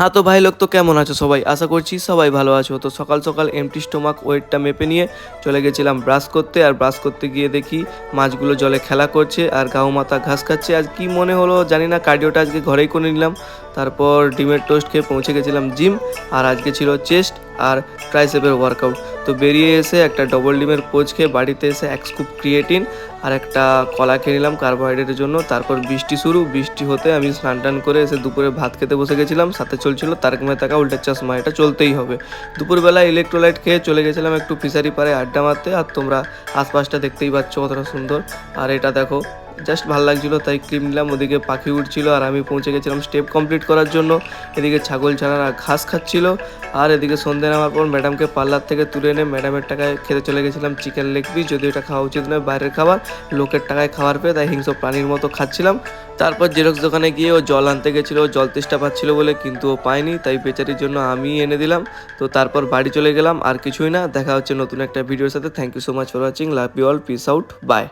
হ্যাঁ তো ভাই লোক তো কেমন আছো সবাই, আশা করছি সবাই ভালো আছো। তো সকাল সকাল এমটি স্টোমাক ওয়েটটা মেপে নিয়ে চলে গেছিলাম ব্রাশ করতে। আর ব্রাশ করতে গিয়ে দেখি মাছগুলো জলে খেলা করছে আর গাও মাথা ঘাস খাচ্ছে। আজ কি মনে হলো জানি না, কার্ডিওটা আজকে ঘরেই করে নিলাম। তারপর ডিমের টোস্ট খেয়ে পৌঁছে গেছিলাম জিম। আর আজকে ছিল চেস্ট আর ট্রাইসেপের ওয়ার্কআউট। তো বেরিয়ে এসে একটা ডবল ডিমের পোচ খেয়ে বাড়িতে এসে এক স্কুপ ক্রিয়েটিন আর একটা কলা খেয়ে নিলাম কার্বোহাইড্রেটের জন্য। তারপর বৃষ্টি শুরু, বৃষ্টি হতে আমি স্নান টান করে এসে দুপুরে ভাত খেতে বসে গেছিলাম। সাথে চলছিল তারক মেহতা কা উল্টা চশমা, এটা চলতেই হবে। দুপুরবেলা ইলেকট্রোলাইট খেয়ে চলে গেছিলাম একটু ফিশারি পাড়ে আড্ডা মারতে। আর তোমরা আশপাশটা দেখতেই পাচ্ছ কতটা সুন্দর। আর এটা দেখো, জাস্ট ভালো লাগছিলো তাই ক্লিপ নিলাম। ওদিকে পাখি উঠছিল আর আমি পৌঁছে গেছিলাম স্টেপ কমপ্লিট করার জন্য। এদিকে ছাগল ছানারা ঘাস খাচ্ছিল। আর এদিকে সন্ধ্যে নামার পর ম্যাডামকে পার্লার থেকে তুলে এনে ম্যাডামের টাকায় খেতে চলে গেছিলাম চিকেন লেগ পিস। যদিও এটা খাওয়া উচিত নয়, বাইরের খাবার, লোকের টাকায় খাবার পেয়ে তাই হিংস্র প্রাণীর মতো খাচ্ছিলাম। তারপর জেরক্স দোকানে গিয়ে ও জল আনতে গেছিলো, জল তেষ্টা পাচ্ছিল বলে, কিন্তু ও পায়নি তাই বেচারির জন্য আমি এনে দিলাম। তো তারপর বাড়ি চলে গেলাম। আর কিছুই না, দেখা হচ্ছে নতুন একটা ভিডিওর সাথে। Thank you so much for watching, love you all, peace out, by.